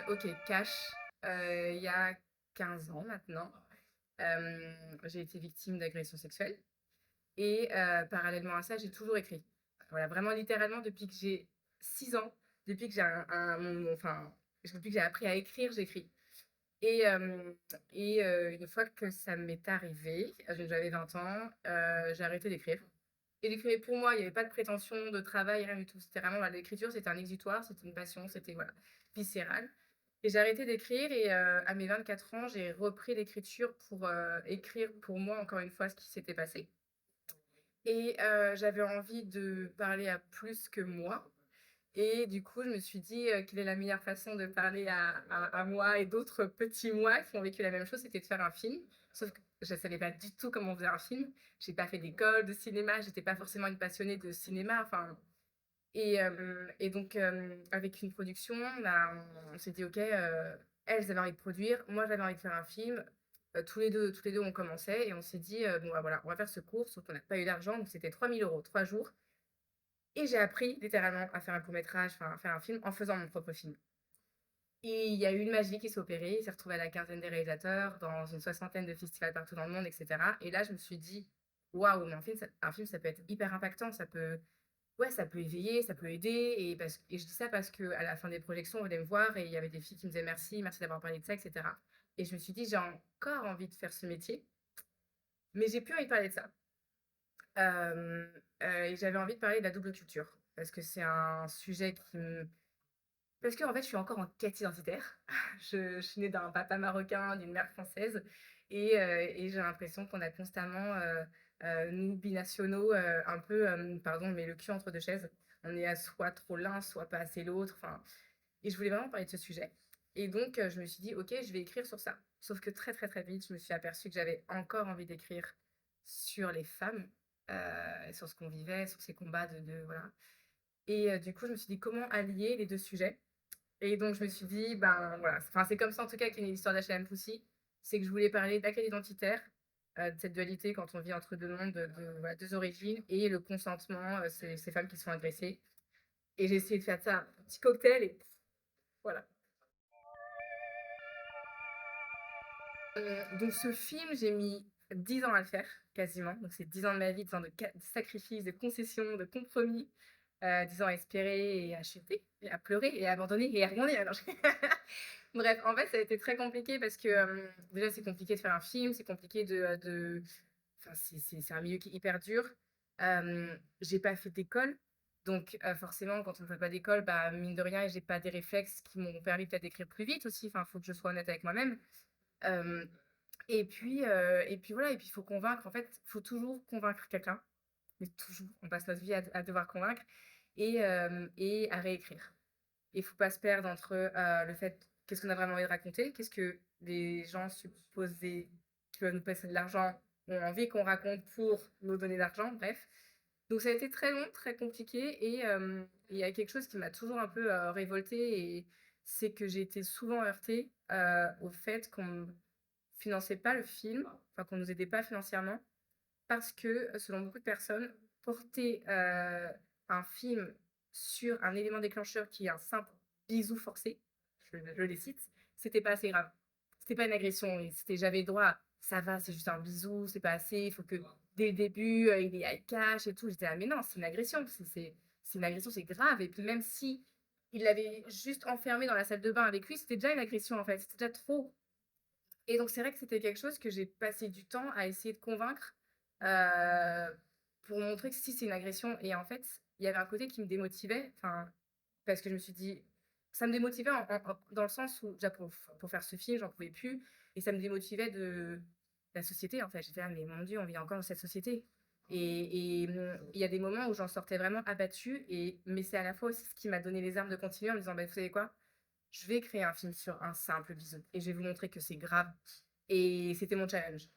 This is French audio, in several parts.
OK, cash, il y a 15 ans maintenant, j'ai été victime d'agression sexuelle et parallèlement à ça, j'ai toujours écrit. Voilà, vraiment littéralement depuis que j'ai 6 ans, depuis que j'ai enfin, depuis que j'ai appris à écrire, j'écris et hem une fois que ça m'est arrivé, j'avais 20 ans, j'ai arrêté d'écrire et d'écrire pour moi, il y avait pas de prétention de travail, rien du tout. C'était vraiment, voilà, l'écriture, c'était un exutoire, c'était une passion, c'était, voilà, viscéral et j'ai arrêté d'écrire et à mes 24 ans, j'ai repris l'écriture pour, écrire pour moi, encore une fois, ce qui s'était passé et j'avais envie de parler à plus que moi et du coup, je me suis dit, quelle est la meilleure façon de parler à moi et d'autres petits moi qui ont vécu la même chose, c'était de faire un film. Sauf que je ne savais pas du tout comment on faisait un film. J'ai pas fait d'école de cinéma, j'étais pas forcément une passionnée de cinéma, enfin et donc avec une production, bah, on s'est dit: «OK, elles avaient envie de produire, moi j'avais envie de faire un film». Tous les deux on commençait et on s'est dit: «Bon, bah, voilà, on va faire ce cours», sauf qu'on n'a pas eu d'argent, donc c'était 3 000 €, 3 jours et j'ai appris littéralement à faire un court métrage, enfin à faire un film en faisant mon propre film. Et il y a eu une magie qui s'est opérée, il s'est retrouvé à la quinzaine des réalisateurs, dans une soixantaine de festivals partout dans le monde et cetera et là, je me suis dit: «Waouh, mais un film, ça peut être hyper impactant, ça peut ouais, ça peut éveiller, ça peut aider» et je dis ça parce qu'à la fin des projections, on venait me voir et il y avait des filles qui me disaient: «Merci, merci d'avoir parlé de ça» et cetera et je me suis dit: «J'ai encore envie de faire ce métier, mais j'ai plus envie de parler de ça». Hem, et j'avais envie de parler de la double culture parce que c'est un sujet qui me parce qu'en fait, je suis encore en quête identitaire. Je suis née d'un papa marocain, d'une mère française et j'ai l'impression qu'on a constamment, nous binationaux, un peu, pardon, mais le cul entre 2 chaises. On est à soit trop l'un, soit pas assez l'autre, enfin et je voulais vraiment parler de ce sujet et donc je me suis dit: «OK, je vais écrire sur ça». Sauf que très, très, très vite, je me suis aperçue que j'avais encore envie d'écrire sur les femmes, sur ce qu'on vivait, sur ces combats de voilà et du coup, je me suis dit: «Comment allier les 2 sujets?» Et donc je me suis dit: «Ben, voilà». Enfin, c'est comme ça en tout cas qu'est née l'histoire d'H&M Pussy. C'est que je voulais parler de la quête identitaire, de cette dualité quand on vit entre 2 mondes, de voilà, 2 origines et le consentement, ces femmes qui se font agresser et j'ai essayé de faire ça, un petit cocktail et voilà. Donc ce film, j'ai mis 10 ans à le faire, quasiment. Donc c'est 10 ans de ma vie, 10 ans de sacrifices, de concessions, de compromis, 10 ans à espérer et à chuter et à pleurer et à abandonner et à rebondir. Non, je bref, en fait, ça a été très compliqué parce que, déjà, c'est compliqué de faire un film, c'est compliqué de enfin, c'est un milieu qui est hyper dur. J'ai pas fait d'école, donc forcément, quand on ne fait pas d'école, bah, mine de rien, j'ai pas des réflexes qui m'ont permis peut-être d'écrire plus vite aussi. Enfin, faut que je sois honnête avec moi-même. Hem et puis voilà et puis il faut convaincre. En fait, il faut toujours convaincre quelqu'un, mais toujours. On passe notre vie à devoir convaincre et à réécrire. Il faut pas se perdre entre, le fait qu'est-ce qu'on a vraiment envie de raconter, qu'est-ce que les gens supposés qui veulent nous passer de l'argent ont envie qu'on raconte pour nous donner de l'argent, bref. Donc ça a été très long, très compliqué et il y a quelque chose qui m'a toujours un peu, révoltée et c'est que j'ai été souvent heurtée, au fait qu'on finançait pas le film, enfin qu'on nous aidait pas financièrement parce que, selon beaucoup de personnes, porter, un film sur un élément déclencheur qui est un simple bisou forcé, je les cite, c'était pas assez grave. C'était pas une agression et c'était j'avais droit à: «Ça va, c'est juste un bisou, c'est pas assez, il faut que dès le début, il y ait eye cash et tout». J'étais là: «Mais non, c'est une agression, c'est une agression, c'est grave» et puis même si il l'avait juste enfermé dans la salle de bain avec lui, c'était déjà une agression, en fait, c'était déjà trop. Et donc c'est vrai que c'était quelque chose que j'ai passé du temps à essayer de convaincre, pour montrer que si c'est une agression et en fait, il y avait un côté qui me démotivait, enfin, parce que je me suis dit ça me démotivait en dans le sens où déjà pour faire ce film, j'en pouvais plus et ça me démotivait de la société, en fait. J'étais là: «Mais mon Dieu, on vit encore dans cette société» il y a des moments où j'en sortais vraiment abattue mais c'est à la fois aussi ce qui m'a donné les armes de continuer en me disant: «Bah, vous savez quoi? Je vais créer un film sur un simple bisou et je vais vous montrer que c'est grave et c'était mon challenge.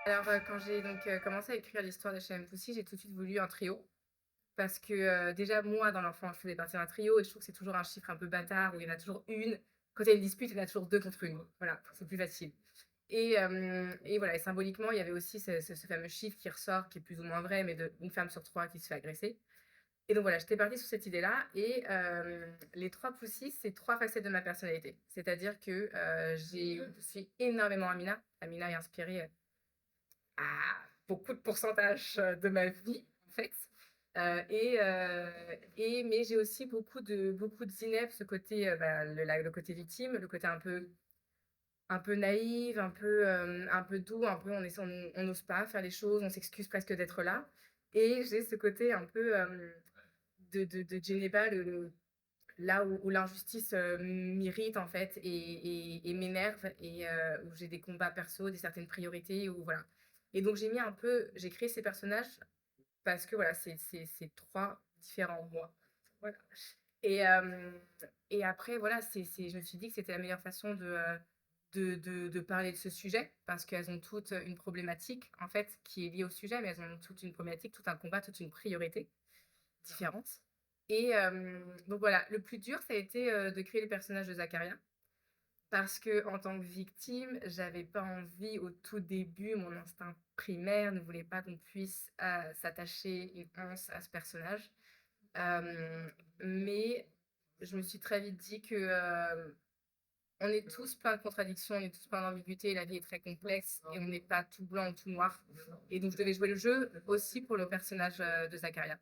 Alors, quand j'ai donc, commencé à écrire l'histoire de H&M Pussy, j'ai tout de suite voulu un trio parce que, déjà moi dans l'enfance, je faisais partie d'un trio et je trouve que c'est toujours un chiffre un peu bâtard où il y en a toujours une. Quand il y a une dispute, il y en a toujours 2 contre une. Voilà, c'est plus facile et voilà et symboliquement, il y avait aussi ce fameux chiffre qui ressort, qui est plus ou moins vrai, mais de une femme sur 3 qui se fait agresser Et donc voilà, j'étais partie sur cette idée-là et les 3 pouces 6, c'est 3 facettes de ma personnalité. C'est-à-dire que, je suis énormément Amina. Amina est inspirée, à beaucoup de pourcentage, de ma vie, en fait. Mais j'ai aussi beaucoup de Zineb, ce côté, bah, le côté victime, le côté un peu naïf, un peu doux, un peu on n'ose pas faire les choses, on s'excuse presque d'être là. Et j'ai ce côté un peu de Djeneba, là où l'injustice m'irrite en fait et m'énerve et où j'ai des combats perso, des certaines priorités, ou voilà. Et donc j'ai créé ces personnages parce que voilà, c'est trois différents moi. Voilà. Et, euh, et après, voilà, je me suis dit que c'était la meilleure façon de parler de ce sujet, parce qu'elles ont toutes une problématique, en fait, qui est liée au sujet, mais elles ont toutes une problématique, tout un combat, toute une priorité différente. Et donc voilà, le plus dur, ça a été de créer le personnage de Zacharia, parce que en tant que victime, j'avais pas envie au tout début, mon instinct primaire ne voulait pas qu'on puisse s'attacher une once à ce personnage. Mais je me suis très vite dit que on est tous plein de contradictions, on est tous plein d'ambiguïtés, la vie est très complexe et on n'est pas tout blanc ou tout noir. Et donc je devais jouer le jeu aussi pour le personnage de Zacharia.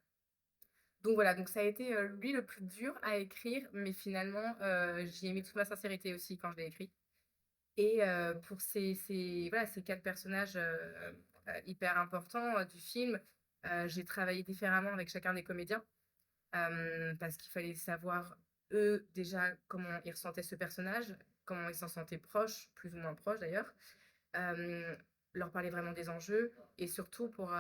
Donc voilà, donc ça a été lui le plus dur à écrire, mais finalement j'y ai mis toute ma sincérité aussi quand je l'ai écrit. Et pour voilà, ces quatre personnages hyper importants du film, j'ai travaillé différemment avec chacun des comédiens. Parce qu'il fallait savoir, eux, déjà, comment ils ressentaient ce personnage, comment ils s'en sentaient proches, plus ou moins proches d'ailleurs, euh, leur parler vraiment des enjeux, et surtout pour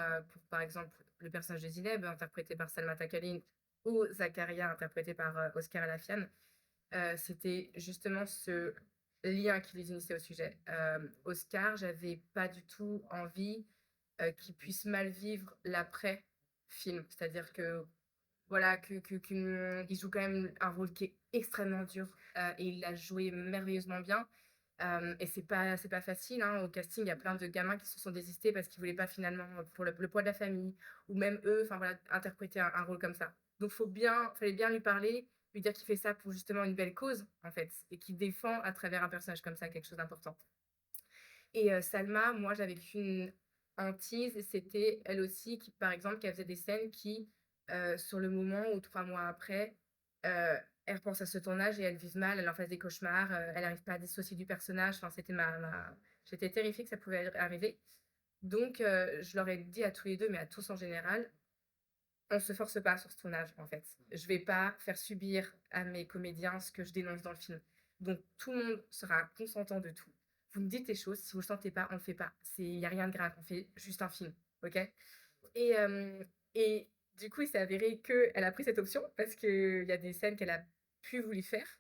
par exemple, le personnage de Zineb, interprété par Salma Takalin, ou Zakaria, interprété par Oscar Alafian, c'était justement ce lien qui les unissait au sujet. Oscar, j'avais pas du tout envie qu'il puisse mal vivre l'après-film, c'est-à-dire que voilà, qu'il joue quand même un rôle qui est extrêmement dur et il l'a joué merveilleusement bien. Et c'est pas facile, hein. Au casting, il y a plein de gamins qui se sont désistés parce qu'ils voulaient pas finalement, pour le poids de la famille, ou même eux, enfin voilà, interpréter un rôle comme ça. Donc fallait bien lui parler, lui dire qu'il fait ça pour justement une belle cause, en fait, et qu'il défend à travers un personnage comme ça quelque chose d'important. Et Salma, moi, j'avais qu'une hantise, c'était elle aussi qui, par exemple, qui faisait des scènes qui, sur le moment ou 3 mois après, elle repense à ce tournage et elle vise mal, elle en fait des cauchemars, elle n'arrive pas à dissocier du personnage. Enfin, c'était j'étais terrifiée que ça pouvait arriver. Donc, je leur ai dit à tous les deux, mais à tous en général, on se force pas sur ce tournage, en fait. Je vais pas faire subir à mes comédiens ce que je dénonce dans le film. Donc, tout le monde sera consentant de tout. Vous me dites les choses, si vous ne le sentez pas, on ne le fait pas. Il n'y a rien de grave, on fait juste un film, ok? Et, et du coup, il s'est avéré qu'elle a pris cette option parce qu'il y a des scènes qu'elle a pu voulu faire.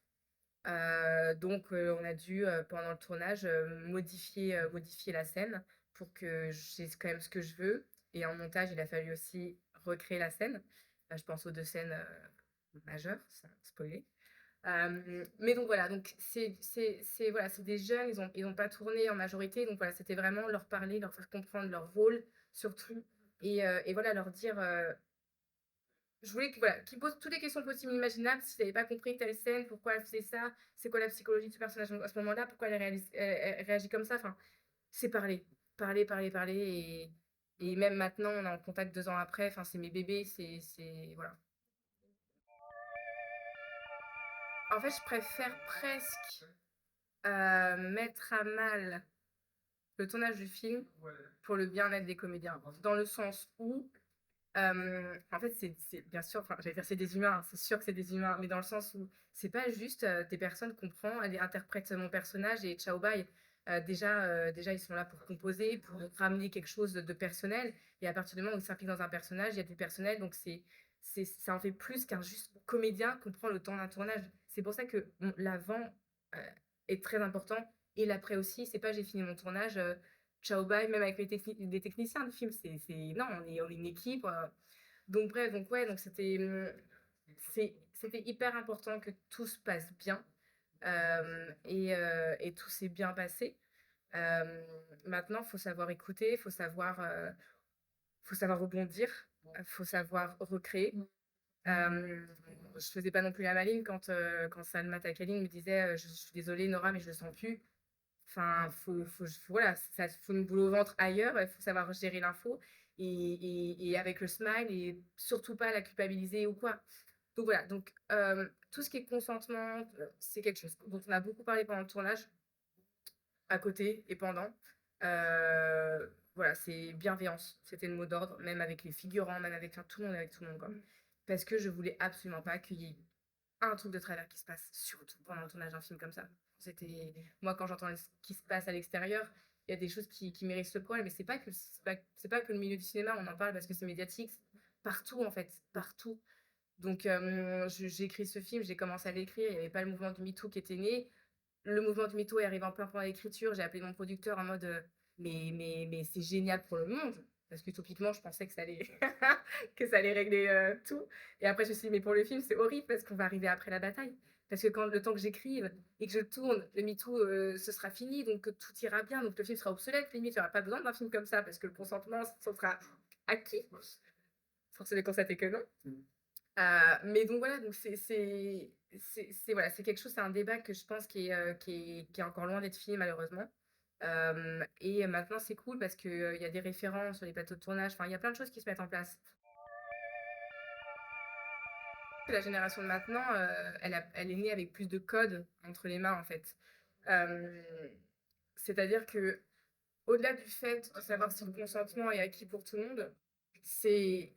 Donc, on a dû, pendant le tournage, modifier la scène pour que j'ai quand même ce que je veux. Et en montage, il a fallu aussi recréer la scène. Je pense aux deux scènes majeures, sans spoiler. Mais donc voilà, donc voilà, c'est des jeunes, ils ont pas tourné en majorité, donc voilà, c'était vraiment leur parler, leur faire comprendre leur rôle surtout, et voilà, leur dire, je voulais voilà, qu'ils posent toutes les questions possibles et imaginables, s'ils n'avaient pas compris telle scène, pourquoi elle faisait ça, c'est quoi la psychologie de ce personnage à ce moment-là, pourquoi elle réagit comme ça, enfin, c'est parler, parler, parler, parler, et même maintenant, on est en contact 2 ans après, enfin, c'est mes bébés, voilà. En fait, je préfère presque mettre à mal le tournage du film pour le bien-être des comédiens. Dans le sens où, en fait, bien sûr, enfin, j'allais dire c'est des humains, c'est sûr que c'est des humains, mais dans le sens où c'est pas juste des personnes qu'on prend, elles interprètent mon personnage et ciao bye. Déjà, ils sont là pour composer, pour ramener quelque chose de personnel. Et à partir du moment où ils s'impliquent dans un personnage, il y a du personnel, donc ça en fait plus qu'un juste comédien qu'on prend le temps d'un tournage. C'est pour ça que bon, l'avant est très important et l'après aussi. C'est pas j'ai fini mon tournage, ciao bye, même avec les techniciens de film. Non, on est une équipe. Donc bref, donc ouais, donc c'était hyper important que tout se passe bien et tout s'est bien passé. Maintenant, il faut savoir écouter, faut savoir rebondir, faut savoir recréer. Hem, je faisais pas non plus la maline quand Salma Takaling me disait, «Je suis désolée Nora, mais je le sens plus». Enfin, voilà, ça te fout une boule au ventre ailleurs, il faut savoir gérer l'info et avec le smile et surtout pas la culpabiliser ou quoi. Donc voilà, donc tout ce qui est consentement, c'est quelque chose dont on a beaucoup parlé pendant le tournage, à côté et pendant. Voilà, c'est bienveillance, c'était le mot d'ordre, même avec les figurants, même avec, enfin, tout le monde, avec tout le monde, quoi. Parce que je voulais absolument pas qu'il y ait un truc de travers qui se passe, surtout pendant le tournage d'un film comme ça. C'était moi, quand j'entends ce qui se passe à l'extérieur, il y a des choses qui méritent le poil, mais c'est pas que le milieu du cinéma, on en parle parce que c'est médiatique, partout en fait, partout. Donc j'ai écrit ce film, j'ai commencé à l'écrire, il y avait pas le mouvement du MeToo qui était né. Le mouvement du MeToo est arrivé en plein pendant l'écriture, j'ai appelé mon producteur en mode, «Mais c'est génial pour le monde!» parce qu'utopiquement, je pensais que ça allait que ça allait régler, tout et après je me suis dit: «Mais pour le film, c'est horrible parce qu'on va arriver après la bataille». Parce que quand le temps que j'écrive et que je tourne, le MeToo, ce sera fini, donc tout ira bien, donc le film sera obsolète, limite, il y aura pas besoin d'un film comme ça parce que le consentement, ça sera acquis. Force est de constater que non. Mais donc voilà, donc voilà, c'est quelque chose, c'est un débat que je pense qui est encore loin d'être fini malheureusement. Et maintenant c'est cool parce que, il y a des référents sur les plateaux de tournage, enfin il y a plein de choses qui se mettent en place. La génération de maintenant, elle est née avec plus de codes entre les mains en fait. Hem, C'est-à-dire que au delà du fait de savoir si le consentement est acquis pour tout le monde, c'est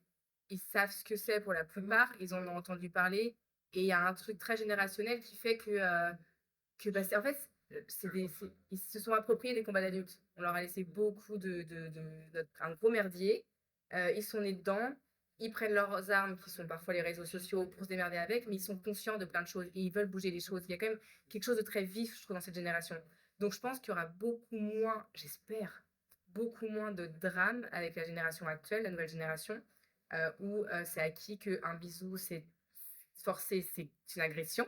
ils savent ce que c'est pour la plupart, ils en ont entendu parler et il y a un truc très générationnel qui fait que bah, c'est en fait, ils se sont appropriés des combats d'adultes. On leur a laissé beaucoup un gros merdier, ils sont nés dedans, ils prennent leurs armes qui sont parfois les réseaux sociaux pour se démerder avec, mais ils sont conscients de plein de choses et ils veulent bouger les choses. Il y a quand même quelque chose de très vif, je trouve, dans cette génération. Donc je pense qu'il y aura beaucoup moins, j'espère, beaucoup moins de drames avec la génération actuelle, la nouvelle génération, où, c'est acquis qu'un bisou, c'est forcé, c'est une agression.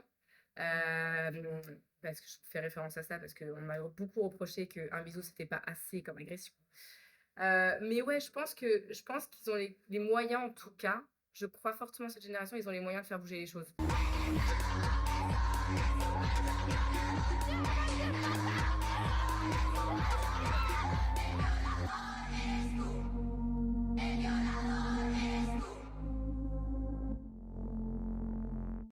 Hem, Parce que je fais référence à ça, parce qu'on m'a beaucoup reproché qu'un bisou, c'était pas assez comme agression. Mais ouais, je pense qu'ils ont les moyens, en tout cas, je crois fortement à cette génération, ils ont les moyens de faire bouger les choses.